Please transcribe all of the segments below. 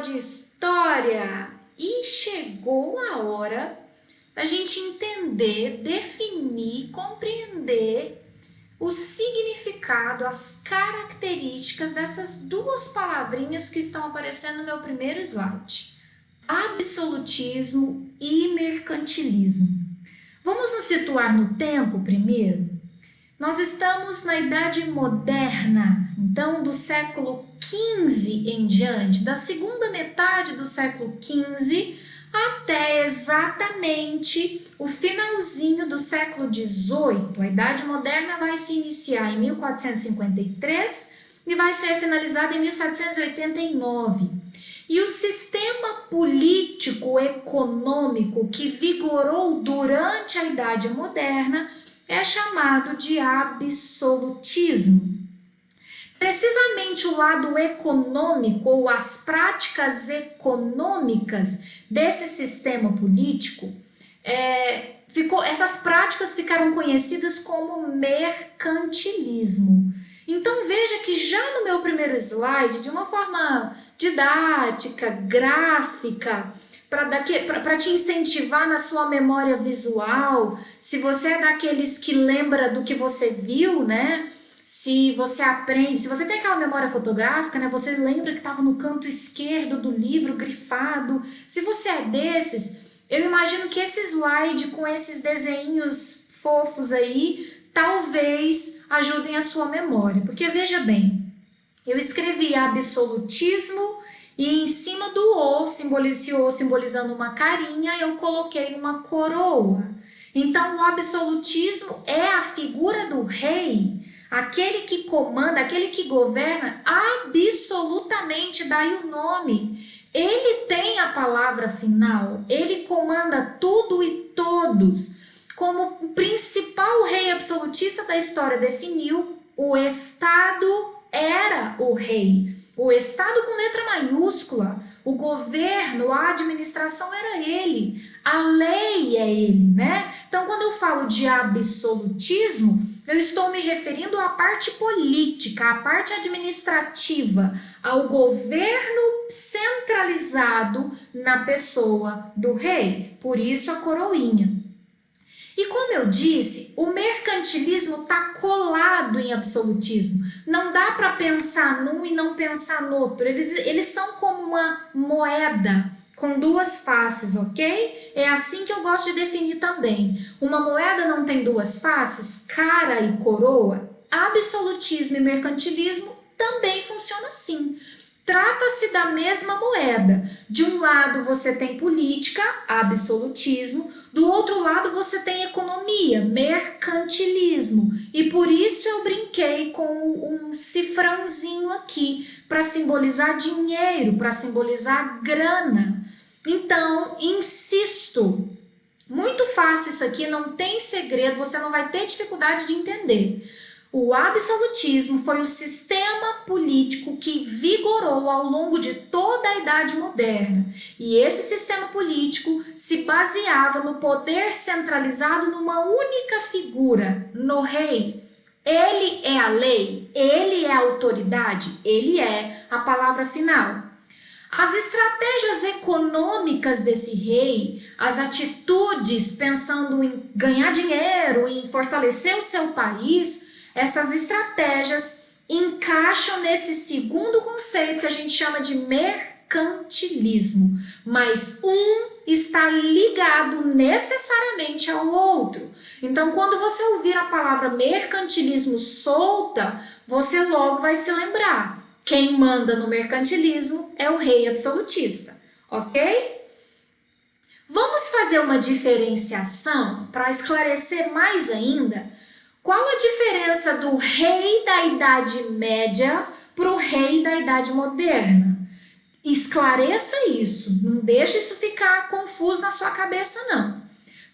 de história e chegou a hora da gente entender, definir, compreender o significado, as características dessas duas palavrinhas que estão aparecendo no meu primeiro slide: absolutismo e mercantilismo. Vamos nos situar no tempo primeiro? Nós estamos na Idade Moderna, então do século XV em diante, da segunda metade do século XV até exatamente o finalzinho do século XVIII. A Idade Moderna vai se iniciar em 1453 e vai ser finalizada em 1789. E o sistema político-econômico que vigorou durante a Idade Moderna é chamado de absolutismo. Precisamente o lado econômico ou as práticas econômicas desse sistema político, essas práticas ficaram conhecidas como mercantilismo. Então veja que já no meu primeiro slide, de uma forma didática, gráfica, para te incentivar na sua memória visual, se você é daqueles que lembra do que você viu, né? Se você aprende, se você tem aquela memória fotográfica, né? Você lembra que estava no canto esquerdo do livro, grifado. Se você é desses, eu imagino que esse slide com esses desenhos fofos aí, talvez ajudem a sua memória. Porque veja bem, eu escrevi absolutismo e em cima do O, simbolizando uma carinha, eu coloquei uma coroa. Então, o absolutismo é a figura do rei, aquele que comanda, aquele que governa absolutamente, daí o nome. Ele tem a palavra final, ele comanda tudo e todos. Como o principal rei absolutista da história definiu, o Estado era o rei. O Estado com letra maiúscula, o governo, a administração era ele, a lei é ele, né? Então, quando eu falo de absolutismo, eu estou me referindo à parte política, à parte administrativa, ao governo centralizado na pessoa do rei. Por isso a coroinha. E como eu disse, o mercantilismo está colado em absolutismo. Não dá para pensar num e não pensar no outro. Eles são como uma moeda com duas faces, ok? É assim que eu gosto de definir também. Uma moeda não tem duas faces, cara e coroa. Absolutismo e mercantilismo também funciona assim. Trata-se da mesma moeda. De um lado você tem política, absolutismo. Do outro lado você tem economia, mercantilismo. E por isso eu brinquei com um cifrãozinho aqui, para simbolizar dinheiro, para simbolizar grana. Então, insisto, muito fácil isso aqui, não tem segredo, você não vai ter dificuldade de entender. O absolutismo foi o sistema político que vigorou ao longo de toda a Idade Moderna. E esse sistema político se baseava no poder centralizado numa única figura, no rei. Ele é a lei, ele é a autoridade, ele é a palavra final. As estratégias econômicas desse rei, as atitudes pensando em ganhar dinheiro, em fortalecer o seu país, essas estratégias encaixam nesse segundo conceito que a gente chama de mercantilismo, mas um está ligado necessariamente ao outro. Então, quando você ouvir a palavra mercantilismo solta, você logo vai se lembrar. Quem manda no mercantilismo é o rei absolutista, ok? Vamos fazer uma diferenciação para esclarecer mais ainda. Qual a diferença do rei da Idade Média para o rei da Idade Moderna? Esclareça isso, não deixe isso ficar confuso na sua cabeça, não.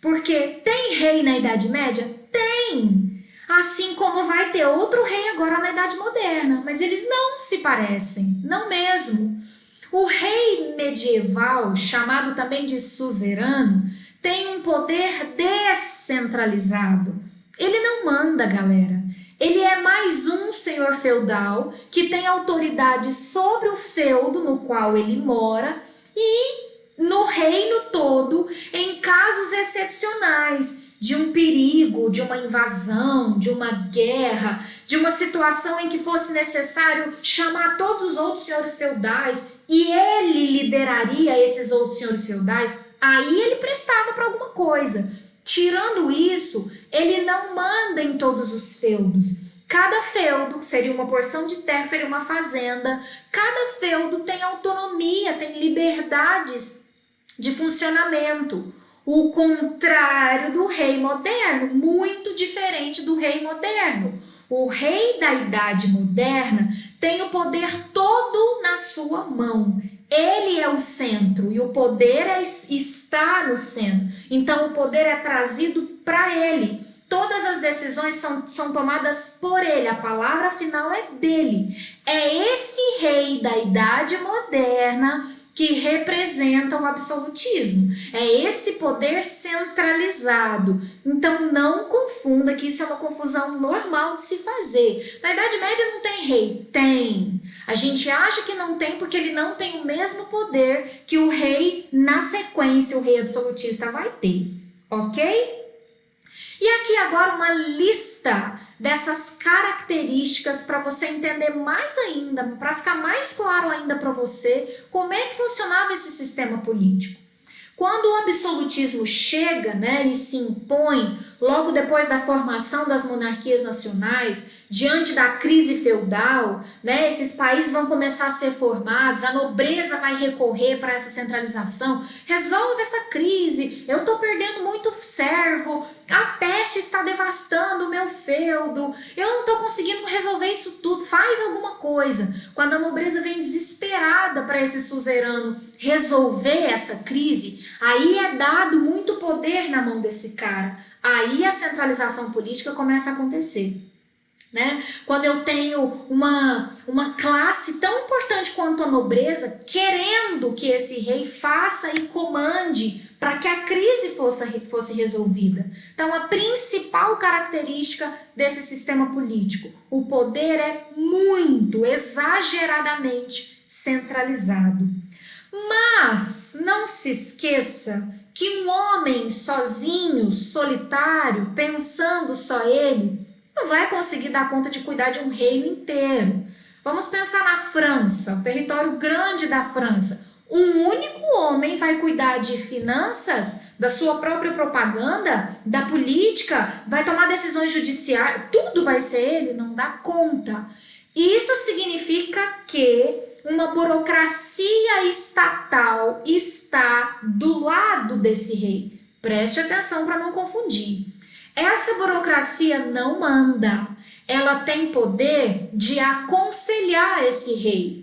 Porque tem rei na Idade Média? Tem! Assim como vai ter outro rei agora na Idade Moderna, mas eles não se parecem, não mesmo. O rei medieval, chamado também de suzerano, tem um poder descentralizado. Ele não manda, galera. Ele é mais um senhor feudal que tem autoridade sobre o feudo no qual ele mora e no reino todo, em casos excepcionais de um perigo, de uma invasão, de uma guerra, de uma situação em que fosse necessário chamar todos os outros senhores feudais e ele lideraria esses outros senhores feudais, aí ele prestava para alguma coisa. Tirando isso, ele não manda em todos os feudos. Cada feudo, que seria uma porção de terra, seria uma fazenda, cada feudo tem autonomia, tem liberdades de funcionamento. O contrário do rei moderno, muito diferente do rei moderno. O rei da idade moderna tem o poder todo na sua mão. Ele é o centro e o poder está no centro. Então o poder é trazido para ele. Todas as decisões são tomadas por ele. A palavra final é dele. É esse rei da idade moderna que representa o absolutismo. É esse poder centralizado. Então não confunda que isso é uma confusão normal de se fazer. Na Idade Média não tem rei? Tem. A gente acha que não tem porque ele não tem o mesmo poder que o rei, na sequência, o rei absolutista vai ter. Ok? E aqui agora uma lista dessas características para você entender mais ainda, para ficar mais claro ainda para você como é que funcionava esse sistema político. Quando o absolutismo chega, né, e se impõe logo depois da formação das monarquias nacionais, diante da crise feudal, né, esses países vão começar a ser formados, a nobreza vai recorrer para essa centralização, resolve essa crise, eu estou perdendo muito servo, a peste está devastando o meu feudo, eu não estou conseguindo resolver isso tudo, faz alguma coisa. Quando a nobreza vem desesperada para esse suzerano resolver essa crise, aí é dado muito poder na mão desse cara, aí a centralização política começa a acontecer. Né? Quando eu tenho uma classe tão importante quanto a nobreza querendo que esse rei faça e comande para que a crise fosse resolvida. Então, a principal característica desse sistema político, o poder é muito, exageradamente centralizado. Mas não se esqueça que um homem sozinho, solitário, pensando só ele, não vai conseguir dar conta de cuidar de um reino inteiro. Vamos pensar na França, o território grande da França. Um único homem vai cuidar de finanças, da sua própria propaganda, da política, vai tomar decisões judiciais, tudo vai ser ele, não dá conta. Isso significa que uma burocracia estatal está do lado desse rei. Preste atenção para não confundir. Essa burocracia não manda, ela tem poder de aconselhar esse rei.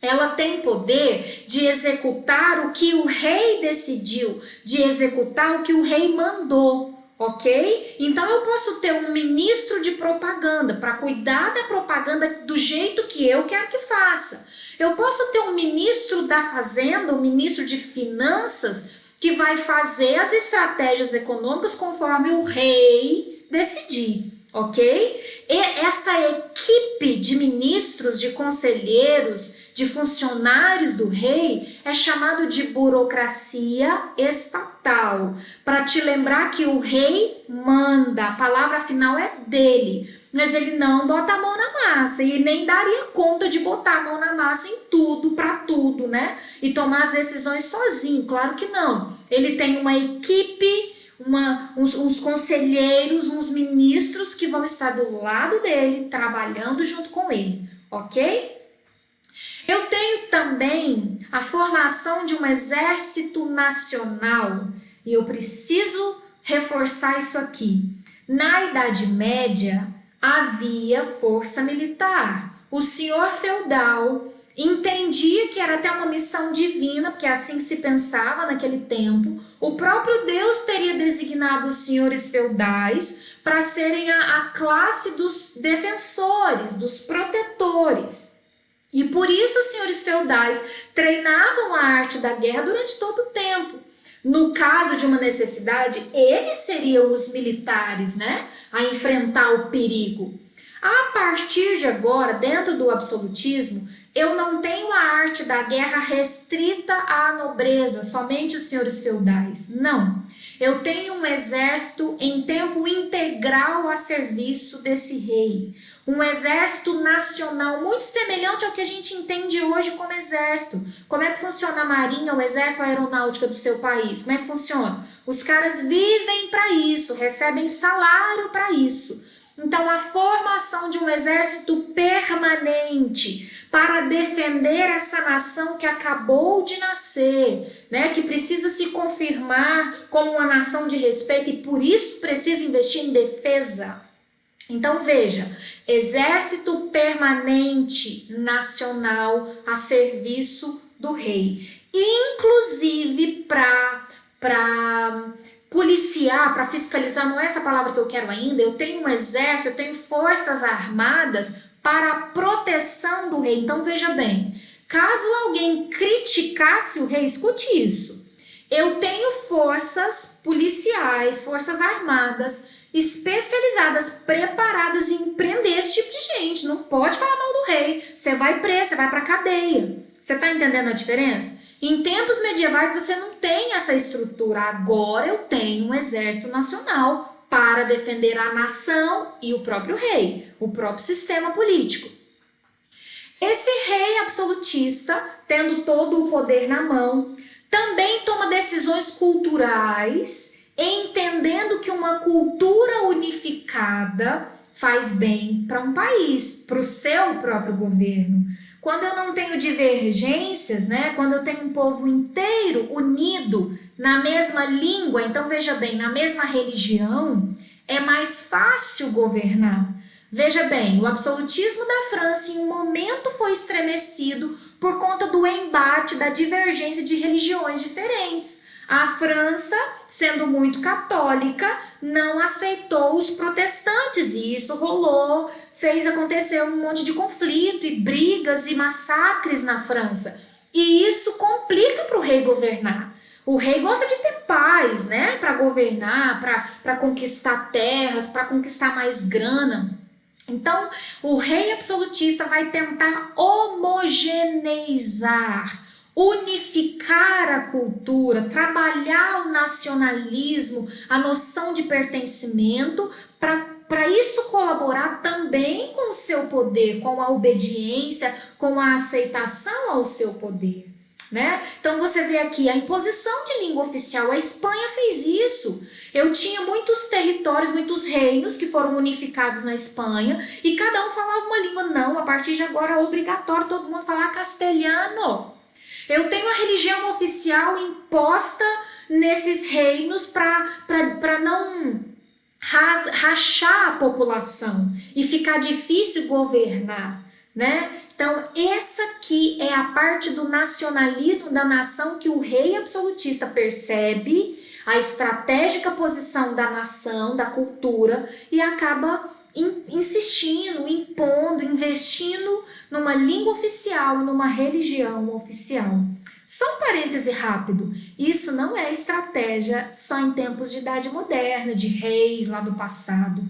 Ela tem poder de executar o que o rei decidiu, de executar o que o rei mandou, ok? Então eu posso ter um ministro de propaganda para cuidar da propaganda do jeito que eu quero que faça. Eu posso ter um ministro da fazenda, um ministro de finanças, que vai fazer as estratégias econômicas conforme o rei decidir, ok? E essa equipe de ministros, de conselheiros, de funcionários do rei é chamado de burocracia estatal, para te lembrar que o rei manda, a palavra final é dele, mas ele não bota a mão na massa e nem daria conta de botar a mão na massa em tudo, para tudo, né? E tomar as decisões sozinho, claro que não. Ele tem uma equipe, uns conselheiros, uns ministros que vão estar do lado dele, trabalhando junto com ele, ok? Eu tenho também a formação de um exército nacional e eu preciso reforçar isso aqui. Na Idade Média havia força militar. O senhor feudal entendia que era até uma missão divina, porque assim se pensava naquele tempo. O próprio Deus teria designado os senhores feudais para serem a classe dos defensores, dos protetores. E por isso os senhores feudais treinavam a arte da guerra durante todo o tempo. No caso de uma necessidade, eles seriam os militares, né, a enfrentar o perigo. A partir de agora, dentro do absolutismo, eu não tenho a arte da guerra restrita à nobreza, somente os senhores feudais. Não. Eu tenho um exército em tempo integral a serviço desse rei. Um exército nacional muito semelhante ao que a gente entende hoje como exército. Como é que funciona a marinha, o exército, a aeronáutica do seu país? Como é que funciona? Os caras vivem para isso, recebem salário para isso. Então, a formação de um exército permanente para defender essa nação que acabou de nascer, né, que precisa se confirmar como uma nação de respeito e por isso precisa investir em defesa. Então, veja, exército permanente nacional a serviço do rei, inclusive para policiar, para fiscalizar, não é essa palavra que eu quero ainda, eu tenho um exército, eu tenho forças armadas para a proteção do rei. Então veja bem, caso alguém criticasse o rei, escute isso, eu tenho forças policiais, forças armadas, especializadas, preparadas em prender esse tipo de gente, não pode falar mal do rei, você vai preso, você vai para a cadeia, você está entendendo a diferença? Em tempos medievais você não tem essa estrutura, agora eu tenho um exército nacional para defender a nação e o próprio rei, o próprio sistema político. Esse rei absolutista, tendo todo o poder na mão, também toma decisões culturais, entendendo que uma cultura unificada faz bem para um país, para o seu próprio governo. Quando eu não tenho divergências, né? Quando eu tenho um povo inteiro unido na mesma língua, então veja bem, na mesma religião, é mais fácil governar. Veja bem, o absolutismo da França em um momento foi estremecido por conta do embate, da divergência de religiões diferentes. A França, sendo muito católica, não aceitou os protestantes e isso rolou, fez acontecer um monte de conflito e brigas e massacres na França. E isso complica para o rei governar. O rei gosta de ter paz, né? Para governar, para conquistar terras, para conquistar mais grana. Então, o rei absolutista vai tentar homogeneizar, unificar a cultura, trabalhar o nacionalismo, a noção de pertencimento, para isso colaborar também com o seu poder, com a obediência, com a aceitação ao seu poder, né? Então você vê aqui a imposição de língua oficial, a Espanha fez isso. Eu tinha muitos territórios, muitos reinos que foram unificados na Espanha e cada um falava uma língua. Não, a partir de agora é obrigatório todo mundo falar castelhano. Eu tenho a religião oficial imposta nesses reinos para não rachar a população e ficar difícil governar, né? Então, essa aqui é a parte do nacionalismo da nação que o rei absolutista percebe, a estratégica posição da nação, da cultura, e acaba insistindo, impondo, investindo numa língua oficial, numa religião oficial. Só um parêntese rápido, isso não é estratégia só em tempos de idade moderna, de reis lá do passado.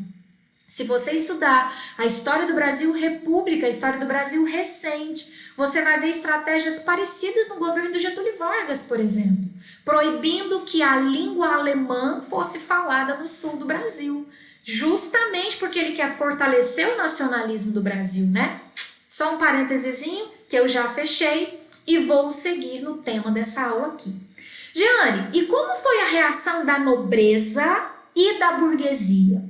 Se você estudar a história do Brasil República, a história do Brasil recente, você vai ver estratégias parecidas no governo do Getúlio Vargas, por exemplo, proibindo que a língua alemã fosse falada no sul do Brasil, justamente porque ele quer fortalecer o nacionalismo do Brasil, né? Só um parêntesezinho que eu já fechei e vou seguir no tema dessa aula aqui. Jeane, e como foi a reação da nobreza e da burguesia?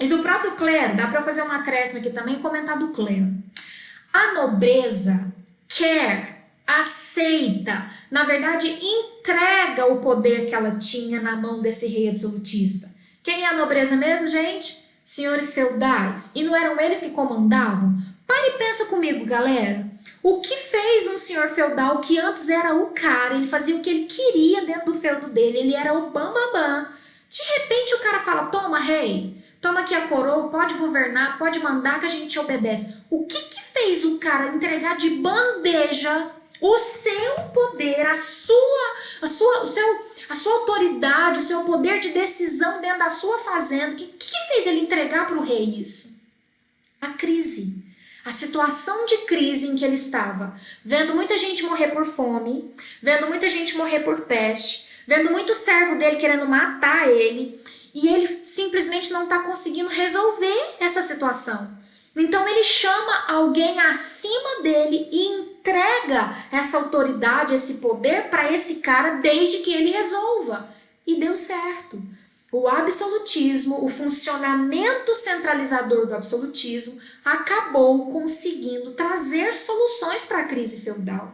E do próprio clero, dá para fazer uma acréscimo aqui também e comentar do clero. A nobreza quer, aceita, na verdade entrega o poder que ela tinha na mão desse rei absolutista. Quem é a nobreza mesmo, gente? Senhores feudais. E não eram eles que comandavam? Para e pensa comigo, galera. O que fez um senhor feudal que antes era o cara, ele fazia o que ele queria dentro do feudo dele, ele era o bambambam. De repente o cara fala, toma rei, toma aqui a coroa, pode governar, pode mandar que a gente obedece. O que fez o cara entregar de bandeja o seu poder, a sua autoridade, o seu poder de decisão dentro da sua fazenda? O que fez ele entregar para o rei isso? A crise. A situação de crise em que ele estava. Vendo muita gente morrer por fome, vendo muita gente morrer por peste, vendo muito servo dele querendo matar ele, e ele simplesmente não está conseguindo resolver essa situação. Então ele chama alguém acima dele e entrega essa autoridade, esse poder para esse cara desde que ele resolva. E deu certo. O absolutismo, o funcionamento centralizador do absolutismo, acabou conseguindo trazer soluções para a crise feudal.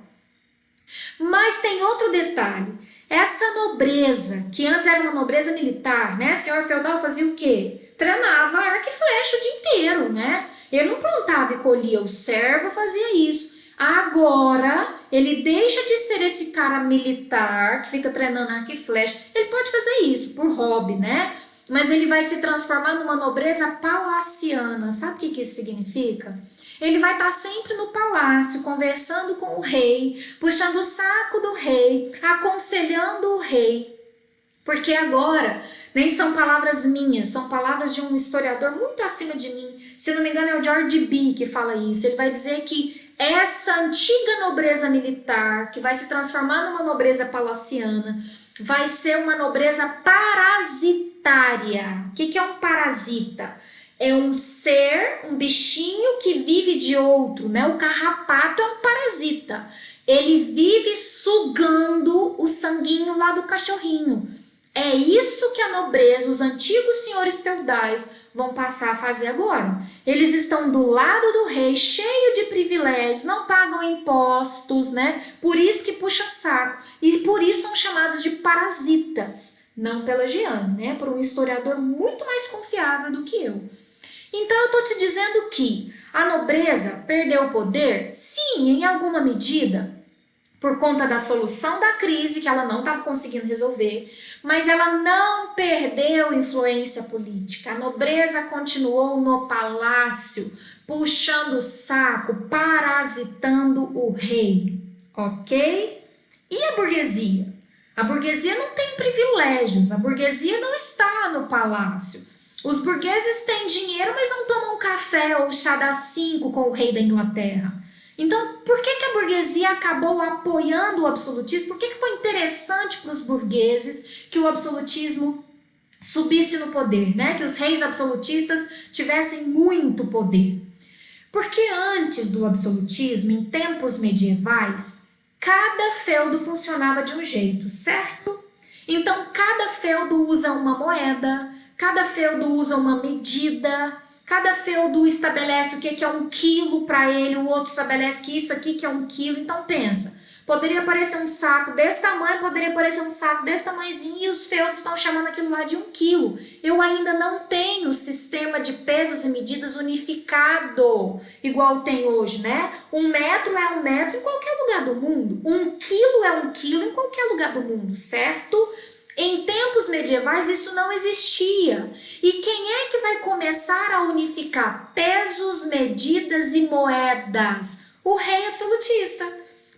Mas tem outro detalhe. Essa nobreza, que antes era uma nobreza militar, né? O senhor feudal fazia o quê? Treinava arco e flecha o dia inteiro, né? Ele não plantava e colhia, o servo fazia isso. Agora, ele deixa de ser esse cara militar que fica treinando arco e flecha. Ele pode fazer isso por hobby, né? Mas ele vai se transformar numa nobreza palaciana. Sabe o que isso significa? Ele vai estar sempre no palácio, conversando com o rei, puxando o saco do rei, aconselhando o rei. Porque agora, nem são palavras minhas, são palavras de um historiador muito acima de mim. Se não me engano, é o George B. que fala isso. Ele vai dizer que essa antiga nobreza militar, que vai se transformar numa nobreza palaciana, vai ser uma nobreza parasitária. O que é um parasita? É um ser, um bichinho que vive de outro, né? O carrapato é um parasita. Ele vive sugando o sanguinho lá do cachorrinho. É isso que a nobreza, os antigos senhores feudais, vão passar a fazer agora. Eles estão do lado do rei, cheio de privilégios, não pagam impostos, né? Por isso que puxa saco. E por isso são chamados de parasitas. Não pela Jeane, né? Por um historiador muito mais confiável do que eu. Então eu estou te dizendo que a nobreza perdeu o poder? Sim, em alguma medida, por conta da solução da crise que ela não estava conseguindo resolver, mas ela não perdeu influência política. A nobreza continuou no palácio, puxando o saco, parasitando o rei, ok? E a burguesia? A burguesia não tem privilégios, a burguesia não está no palácio. Os burgueses têm dinheiro, mas não tomam café ou chá das 5 com o rei da Inglaterra. Então, por que a burguesia acabou apoiando o absolutismo? Por que foi interessante para os burgueses que o absolutismo subisse no poder, né? Que os reis absolutistas tivessem muito poder? Porque antes do absolutismo, em tempos medievais, cada feudo funcionava de um jeito, certo? Então, cada feudo usa uma moeda, cada feudo usa uma medida, cada feudo estabelece o que é 1 quilo para ele, o outro estabelece que isso aqui que é 1 quilo. Então pensa, poderia aparecer um saco desse tamanho, poderia aparecer um saco desse tamanhozinho e os feudos estão chamando aquilo lá de 1 quilo. Eu ainda não tenho sistema de pesos e medidas unificado, igual tem hoje, né? 1 metro é 1 metro em qualquer lugar do mundo. 1 quilo é 1 quilo em qualquer lugar do mundo, certo? Em tempos medievais isso não existia. E quem é que vai começar a unificar pesos, medidas e moedas? O rei absolutista.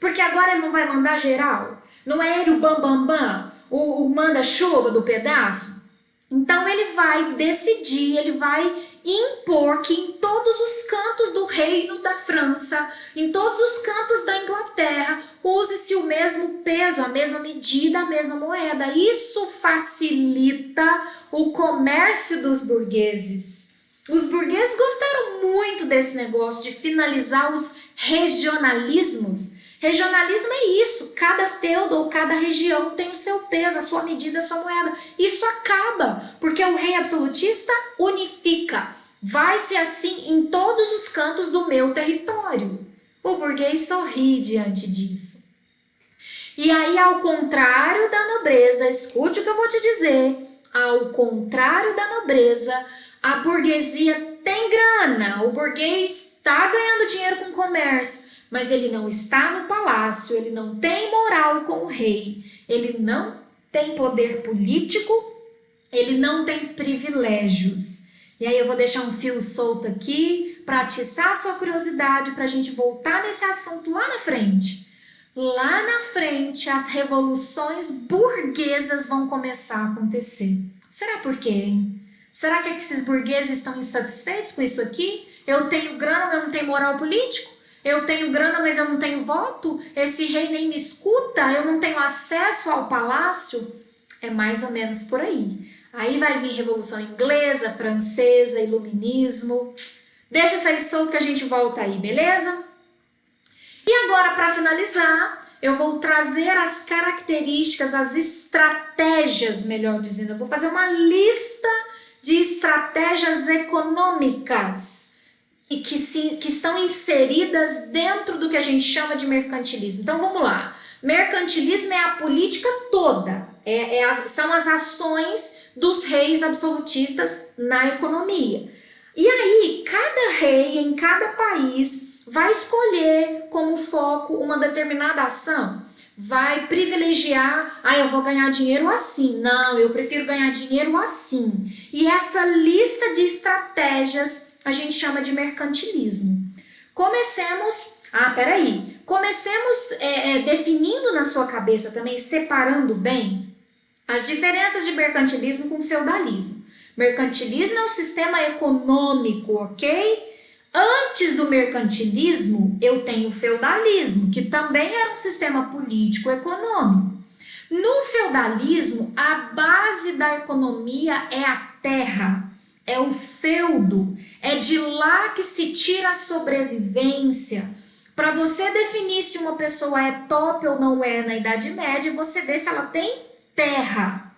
Porque agora ele não vai mandar geral. Não é ele o bambambam, o manda-chuva do pedaço. Então ele vai decidir, ele vai impor que em todos os cantos do reino da França, em todos os cantos da Inglaterra, use-se o mesmo peso, a mesma medida, a mesma moeda. Isso facilita o comércio dos burgueses. Os burgueses gostaram muito desse negócio de finalizar os regionalismos. Regionalismo é isso, cada feudo ou cada região tem o seu peso, a sua medida, a sua moeda. Isso acaba, porque o rei absolutista unifica. Vai ser assim em todos os cantos do meu território. O burguês sorri diante disso. E aí, ao contrário da nobreza, escute o que eu vou te dizer, ao contrário da nobreza, a burguesia tem grana, o burguês está ganhando dinheiro com o comércio, mas ele não está no palácio, ele não tem moral com o rei, ele não tem poder político, ele não tem privilégios. E aí eu vou deixar um fio solto aqui para atiçar a sua curiosidade, para a gente voltar nesse assunto lá na frente. Lá na frente, as revoluções burguesas vão começar a acontecer. Será por quê, hein? Será que esses burgueses estão insatisfeitos com isso aqui? Eu tenho grana, mas eu não tenho moral político? Eu tenho grana, mas eu não tenho voto? Esse rei nem me escuta? Eu não tenho acesso ao palácio? É mais ou menos por aí. Aí vai vir Revolução Inglesa, Francesa, Iluminismo. Deixa isso aí solto que a gente volta aí, beleza? E agora, para finalizar, eu vou trazer as características, as estratégias, melhor dizendo. Eu vou fazer uma lista de estratégias econômicas e que estão inseridas dentro do que a gente chama de mercantilismo. Então, vamos lá. Mercantilismo é a política toda. São as ações dos reis absolutistas na economia. E aí, cada rei em cada país vai escolher como foco uma determinada ação, vai privilegiar, eu vou ganhar dinheiro assim, não, eu prefiro ganhar dinheiro assim. E essa lista de estratégias a gente chama de mercantilismo. Comecemos definindo na sua cabeça também, separando bem as diferenças de mercantilismo com feudalismo. Mercantilismo é um sistema econômico, ok? Antes do mercantilismo, eu tenho o feudalismo, que também era um sistema político-econômico. No feudalismo, a base da economia é a terra, é o feudo, é de lá que se tira a sobrevivência. Para você definir se uma pessoa é top ou não é na Idade Média, você vê se ela tem terra.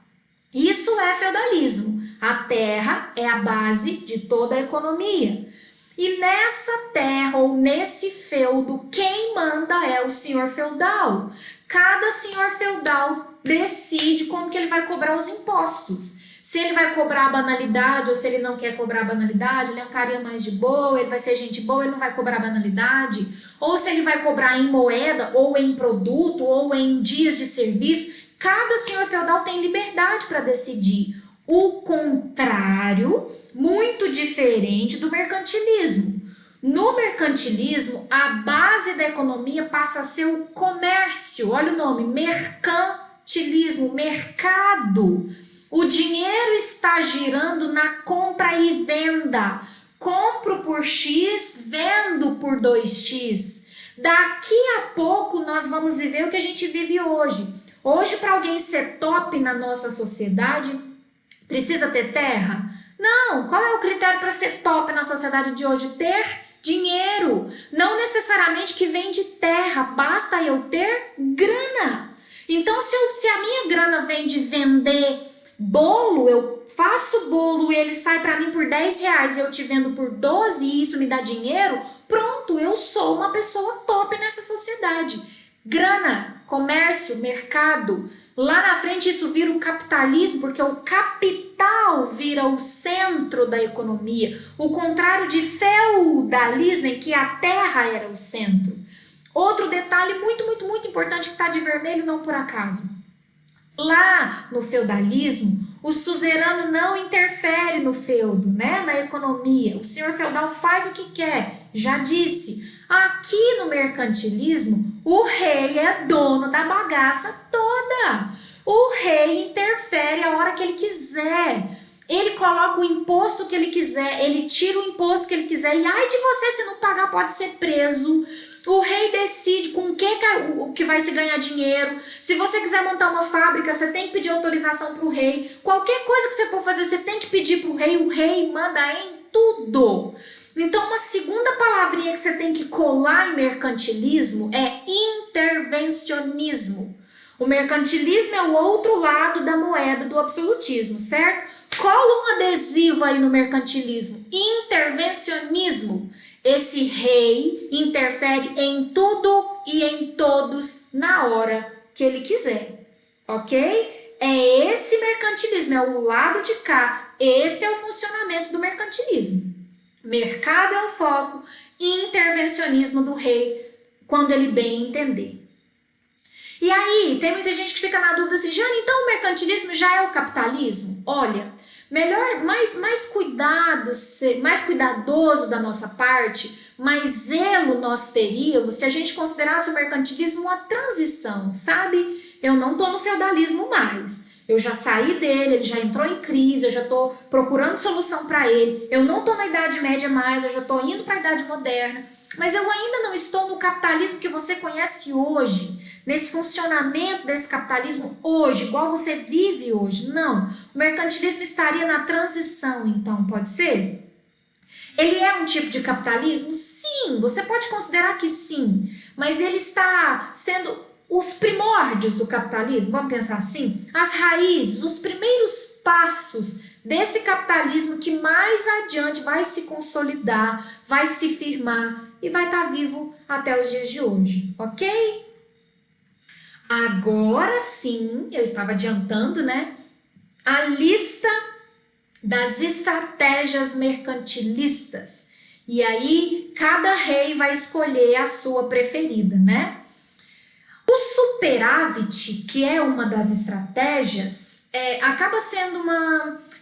Isso é feudalismo. A terra é a base de toda a economia. E nessa terra ou nesse feudo, quem manda é o senhor feudal. Cada senhor feudal decide como que ele vai cobrar os impostos. Se ele vai cobrar a banalidade ou se ele não quer cobrar a banalidade, ele é um carinha mais de boa, ele vai ser gente boa, ele não vai cobrar banalidade. Ou se ele vai cobrar em moeda, ou em produto, ou em dias de serviço. Cada senhor feudal tem liberdade para decidir. O contrário, muito diferente do mercantilismo. No mercantilismo, a base da economia passa a ser o comércio. Olha o nome, mercantilismo, mercado. O dinheiro está girando na compra e venda. Compro por X, vendo por 2X. Daqui a pouco nós vamos viver o que a gente vive hoje. Hoje, para alguém ser top na nossa sociedade, precisa ter terra? Não. Qual é o critério para ser top na sociedade de hoje? Ter dinheiro. Não necessariamente que vem de terra, basta eu ter grana. Então, se a minha grana vem de vender bolo, eu faço bolo e ele sai para mim por R$10 e eu te vendo por 12 e isso me dá dinheiro, pronto, eu sou uma pessoa top nessa sociedade. Grana, comércio, mercado. Lá na frente isso vira o capitalismo, porque o capital vira o centro da economia. O contrário de feudalismo, em que a terra era o centro. Outro detalhe muito, muito, muito importante que está de vermelho, não por acaso. Lá no feudalismo, o suzerano não interfere no feudo, né? Na economia. O senhor feudal faz o que quer, já disse. Aqui no mercantilismo, o rei é dono da bagaça toda. O rei interfere a hora que ele quiser. Ele coloca o imposto que ele quiser, ele tira o imposto que ele quiser. E ai de você, se não pagar, pode ser preso. O rei decide com o que vai se ganhar dinheiro. Se você quiser montar uma fábrica, você tem que pedir autorização para o rei. Qualquer coisa que você for fazer, você tem que pedir para o rei manda em tudo. Então, uma segunda palavrinha que você tem que colar em mercantilismo é intervencionismo. O mercantilismo é o outro lado da moeda do absolutismo, certo? Cola um adesivo aí no mercantilismo. Intervencionismo. Esse rei interfere em tudo e em todos na hora que ele quiser, ok? É esse mercantilismo, é o lado de cá. Esse é o funcionamento do mercantilismo. Mercado é o foco, intervencionismo do rei, quando ele bem entender. E aí, tem muita gente que fica na dúvida assim, Jane, então o mercantilismo já é o capitalismo? Olha, melhor, mais cuidado, mais cuidadoso da nossa parte, mais zelo nós teríamos se a gente considerasse o mercantilismo uma transição, sabe? Eu não estou no feudalismo mais. eu já saí dele, ele já entrou em crise, eu já estou procurando solução para ele, eu não estou na Idade Média mais, eu já estou indo para a Idade Moderna, mas eu ainda não estou no capitalismo que você conhece hoje, nesse funcionamento desse capitalismo hoje, igual você vive hoje. Não, o mercantilismo estaria na transição, então, pode ser? Ele é um tipo de capitalismo? Sim, você pode considerar que sim, mas ele está sendo os primórdios do capitalismo, vamos pensar assim? As raízes, os primeiros passos desse capitalismo que mais adiante vai se consolidar, vai se firmar e vai estar vivo até os dias de hoje, ok? Agora sim, eu estava adiantando, né? A lista das estratégias mercantilistas. E aí, cada rei vai escolher a sua preferida, né? O superávit, que é uma das estratégias, acaba sendo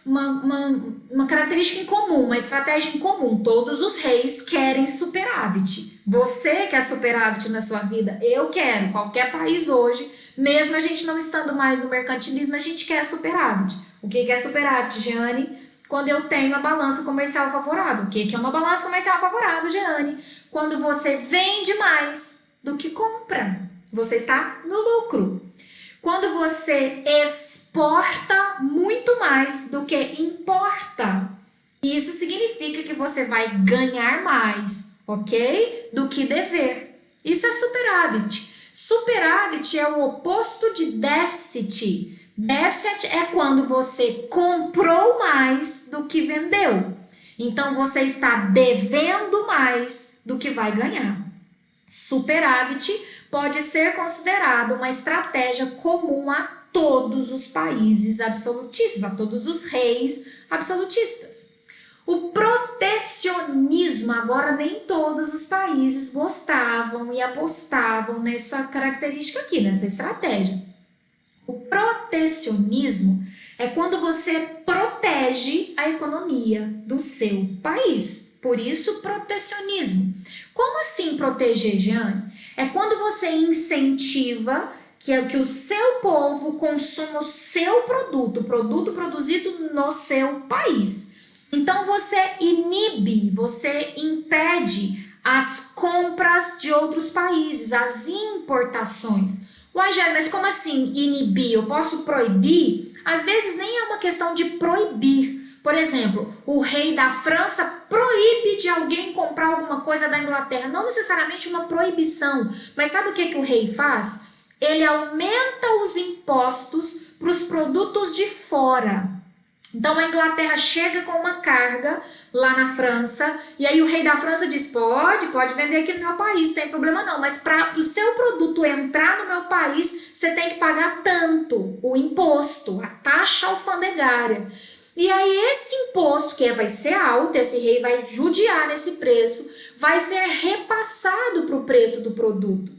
uma característica em comum, uma estratégia em comum. Todos os reis querem superávit. Você quer superávit na sua vida? Eu quero. Qualquer país hoje, mesmo a gente não estando mais no mercantilismo, a gente quer superávit. O que é superávit, Jeane? Quando eu tenho a balança comercial favorável. O que é uma balança comercial favorável, Jeane? Quando você vende mais do que compra. Você está no lucro. Quando você exporta muito mais do que importa. Isso significa que você vai ganhar mais, ok? Do que dever. Isso é superávit. Superávit é o oposto de déficit. Déficit é quando você comprou mais do que vendeu. Então, você está devendo mais do que vai ganhar. Superávit pode ser considerado uma estratégia comum a todos os países absolutistas, a todos os reis absolutistas. O protecionismo, agora nem todos os países gostavam e apostavam nessa característica aqui, nessa estratégia. O protecionismo é quando você protege a economia do seu país. Por isso, protecionismo. Como assim proteger, Jeane? É quando você incentiva que o seu povo consuma o seu produto, o produto produzido no seu país. Então, você inibe, você impede as compras de outros países, as importações. Uai, Jeane, mas como assim inibir? Eu posso proibir? Às vezes nem é uma questão de proibir. Por exemplo, o rei da França proíbe de alguém comprar alguma coisa da Inglaterra. Não necessariamente uma proibição, mas sabe o que o rei faz? Ele aumenta os impostos para os produtos de fora. Então a Inglaterra chega com uma carga lá na França e aí o rei da França diz, pode vender aqui no meu país, não tem problema não, mas para o seu produto entrar no meu país, você tem que pagar tanto, o imposto, a taxa alfandegária. E aí esse imposto, que vai ser alto, esse rei vai judiar nesse preço, vai ser repassado para o preço do produto.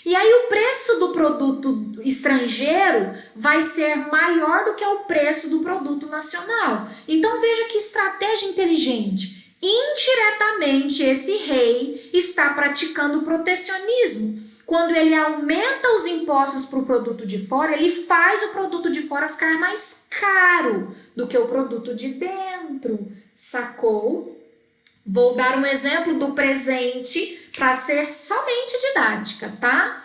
E aí o preço do produto estrangeiro vai ser maior do que o preço do produto nacional. Então veja que estratégia inteligente. Indiretamente esse rei está praticando protecionismo. Quando ele aumenta os impostos para o produto de fora, ele faz o produto de fora ficar mais caro do que o produto de dentro. Sacou? Vou dar um exemplo do presente para ser somente didática, tá?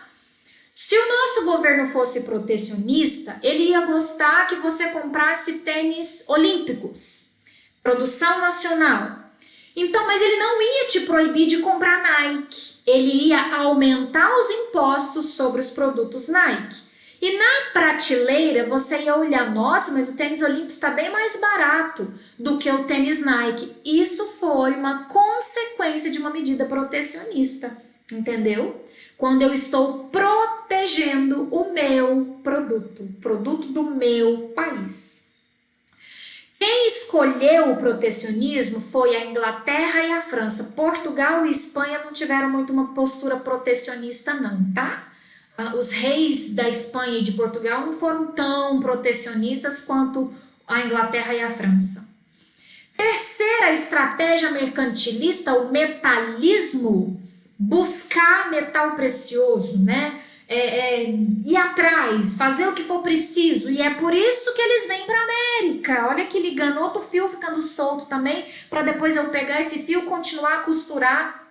Se o nosso governo fosse protecionista, ele ia gostar que você comprasse tênis olímpicos, produção nacional. Então, mas ele não ia te proibir de comprar Nike. Ele ia aumentar os impostos sobre os produtos Nike. E na prateleira você ia olhar, nossa, mas o tênis olímpico está bem mais barato do que o tênis Nike. Isso foi uma consequência de uma medida protecionista, entendeu? Quando eu estou protegendo o meu produto, o produto do meu país. Quem escolheu o protecionismo foi a Inglaterra e a França. Portugal e Espanha não tiveram muito uma postura protecionista não, tá? Os reis da Espanha e de Portugal não foram tão protecionistas quanto a Inglaterra e a França. Terceira estratégia mercantilista, o metalismo, buscar metal precioso, né? ir atrás, fazer o que for preciso, e é por isso que eles vêm para a América. Olha que ligando outro fio ficando solto também, para depois eu pegar esse fio e continuar a costurar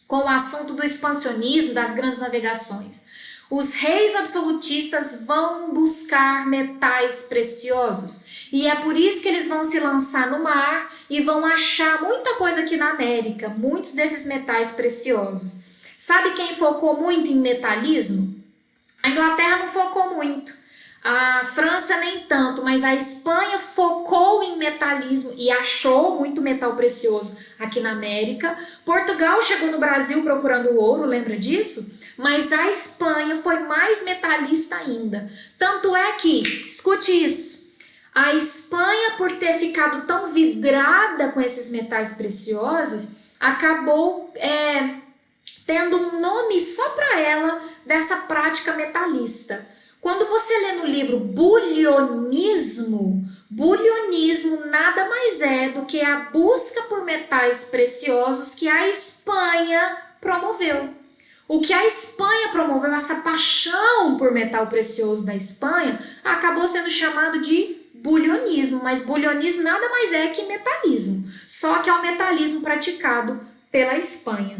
com o assunto do expansionismo, das grandes navegações. Os reis absolutistas vão buscar metais preciosos, e é por isso que eles vão se lançar no mar e vão achar muita coisa aqui na América, muitos desses metais preciosos. Sabe quem focou muito em metalismo? A Inglaterra não focou muito, a França nem tanto, mas a Espanha focou em metalismo e achou muito metal precioso aqui na América. Portugal chegou no Brasil procurando ouro, lembra disso? Mas a Espanha foi mais metalista ainda. Tanto é que, escute isso, a Espanha, por ter ficado tão vidrada com esses metais preciosos, acabou tendo um nome só para ela dessa prática metalista. Quando você lê no livro Bulionismo, bulionismo nada mais é do que a busca por metais preciosos que a Espanha promoveu. O que a Espanha promoveu, essa paixão por metal precioso da Espanha, acabou sendo chamado de bulionismo, mas bulionismo nada mais é que metalismo, só que é o metalismo praticado pela Espanha.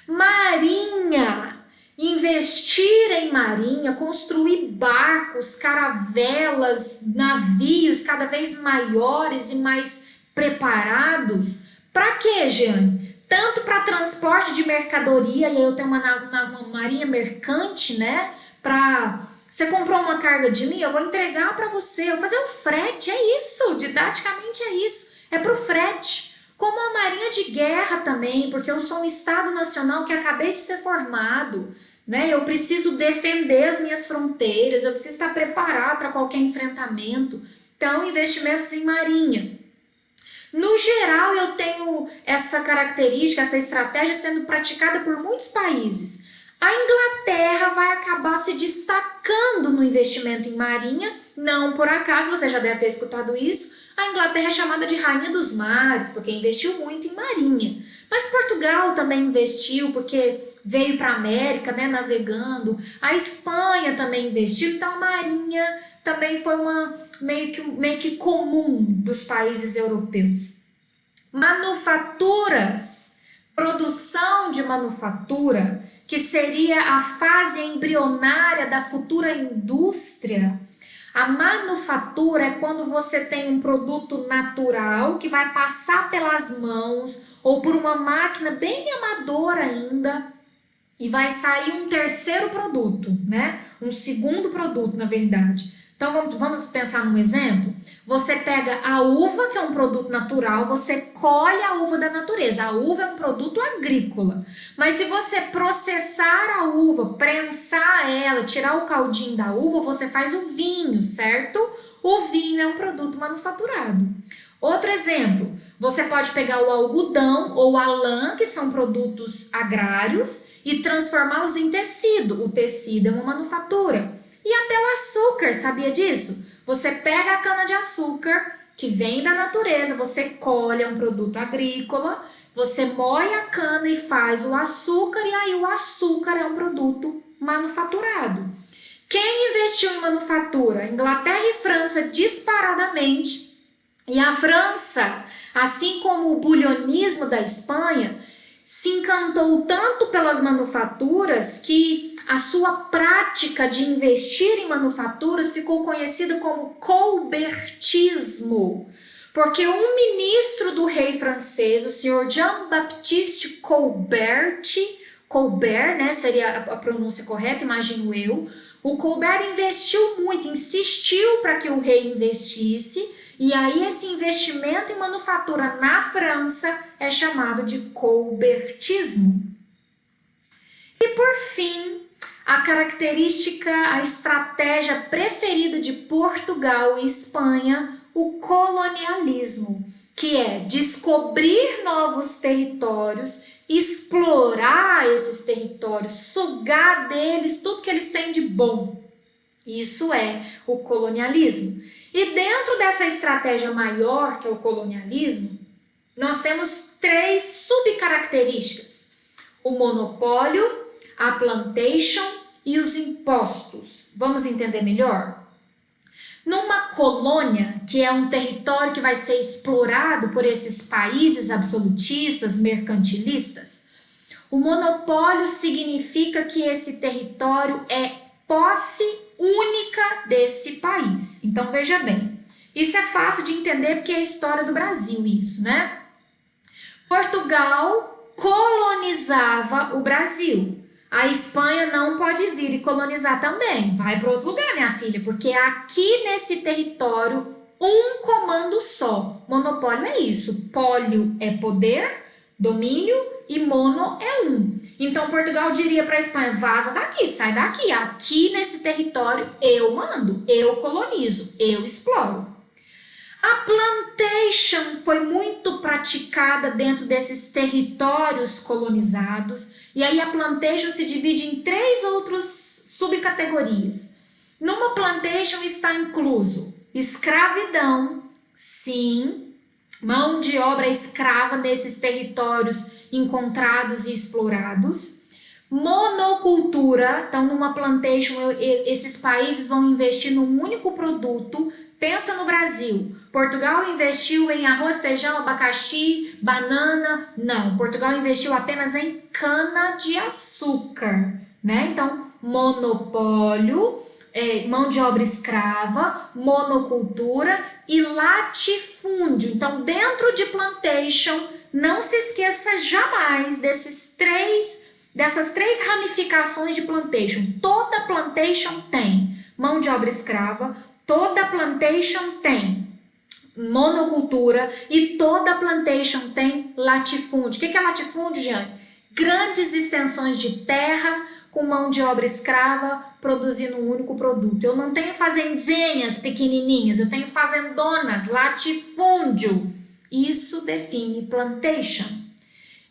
Marinha. Investir em marinha, construir barcos, caravelas, navios cada vez maiores e mais preparados. Para quê, Jeane? Tanto para transporte de mercadoria, e aí eu tenho uma marinha mercante, né? Você comprou uma carga de mim, eu vou entregar para você, eu vou fazer um frete, é isso, didaticamente é isso, é para o frete. Como a marinha de guerra também, porque eu sou um Estado Nacional que acabei de ser formado, né? Eu preciso defender as minhas fronteiras, eu preciso estar preparado para qualquer enfrentamento. Então, investimentos em marinha. No geral, eu tenho essa característica, essa estratégia sendo praticada por muitos países. A Inglaterra vai acabar se destacando no investimento em marinha, não por acaso, você já deve ter escutado isso. A Inglaterra é chamada de Rainha dos Mares, porque investiu muito em marinha. Mas Portugal também investiu, porque veio para a América, né, navegando. A Espanha também investiu, então a marinha também foi meio que comum dos países europeus. Manufaturas, produção de manufatura, que seria a fase embrionária da futura indústria. A manufatura é quando você tem um produto natural que vai passar pelas mãos ou por uma máquina bem amadora ainda e vai sair um terceiro produto, né? Um segundo produto, na verdade. Então, vamos pensar num exemplo? Você pega a uva, que é um produto natural, você colhe a uva da natureza. A uva é um produto agrícola. Mas se você processar a uva, prensar ela, tirar o caldinho da uva, você faz o vinho, certo? O vinho é um produto manufaturado. Outro exemplo, você pode pegar o algodão ou a lã, que são produtos agrários, e transformá-los em tecido. O tecido é uma manufatura. E até o açúcar, sabia disso? Você pega a cana-de-açúcar, que vem da natureza, você colhe, é um produto agrícola, você moe a cana e faz o açúcar, e aí o açúcar é um produto manufaturado. Quem investiu em manufatura? Inglaterra e França disparadamente. E a França, assim como o bulionismo da Espanha, se encantou tanto pelas manufaturas que a sua prática de investir em manufaturas ficou conhecida como colbertismo, porque um ministro do rei francês, o senhor Jean-Baptiste Colbert, né, seria a pronúncia correta, imagino eu, o Colbert investiu muito, insistiu para que o rei investisse, e aí esse investimento em manufatura na França é chamado de colbertismo. E por fim, a característica, a estratégia preferida de Portugal e Espanha, o colonialismo, que é descobrir novos territórios, explorar esses territórios, sugar deles tudo que eles têm de bom. Isso é o colonialismo. E dentro dessa estratégia maior, que é o colonialismo, nós temos 3 subcaracterísticas: o monopólio, a plantation e os impostos. Vamos entender melhor? Numa colônia, que é um território que vai ser explorado por esses países absolutistas, mercantilistas, o monopólio significa que esse território é posse única desse país. Então, veja bem, isso é fácil de entender porque é a história do Brasil isso, né? Portugal colonizava o Brasil. A Espanha não pode vir e colonizar também. Vai para outro lugar, minha filha, porque aqui nesse território, um comando só. Monopólio é isso. Pólio é poder, domínio, e mono é um. Então, Portugal diria para a Espanha, vaza daqui, sai daqui. Aqui nesse território eu mando, eu colonizo, eu exploro. A plantation foi muito praticada dentro desses territórios colonizados, e aí a plantation se divide em 3 outras subcategorias. Numa plantation está incluso escravidão, sim, mão de obra escrava nesses territórios encontrados e explorados. Monocultura, então numa plantation esses países vão investir num único produto. Pensa no Brasil, Portugal investiu em arroz, feijão, abacaxi, banana, não, Portugal investiu apenas em cana-de-açúcar, né? Então, monopólio, mão de obra escrava, monocultura e latifúndio. Então, dentro de plantation, não se esqueça jamais dessas três ramificações de plantation. Toda plantation tem mão de obra escrava, toda plantation tem monocultura e toda plantation tem latifúndio. O que é latifúndio, Jeane? Grandes extensões de terra com mão de obra escrava produzindo um único produto. Eu não tenho fazendinhas pequenininhas, eu tenho fazendonas, latifúndio. Isso define plantation.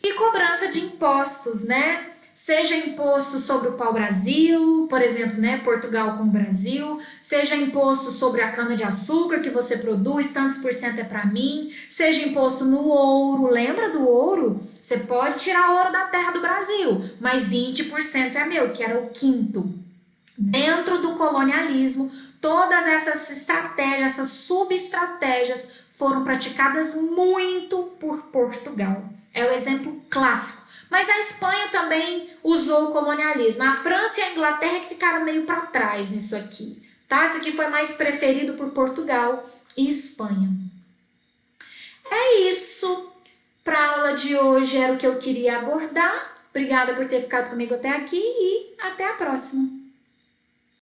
E cobrança de impostos, né? Seja imposto sobre o pau-brasil, por exemplo, né, Portugal com o Brasil, seja imposto sobre a cana-de-açúcar que você produz, tantos por cento é para mim, seja imposto no ouro, lembra do ouro? Você pode tirar ouro da terra do Brasil, mas 20% é meu, que era o quinto. Dentro do colonialismo, todas essas estratégias, essas subestratégias foram praticadas muito por Portugal. É o exemplo clássico. Mas a Espanha também usou o colonialismo. A França e a Inglaterra que ficaram meio para trás nisso aqui. Tá? Isso aqui foi mais preferido por Portugal e Espanha. É isso. Para a aula de hoje era o que eu queria abordar. Obrigada por ter ficado comigo até aqui e até a próxima.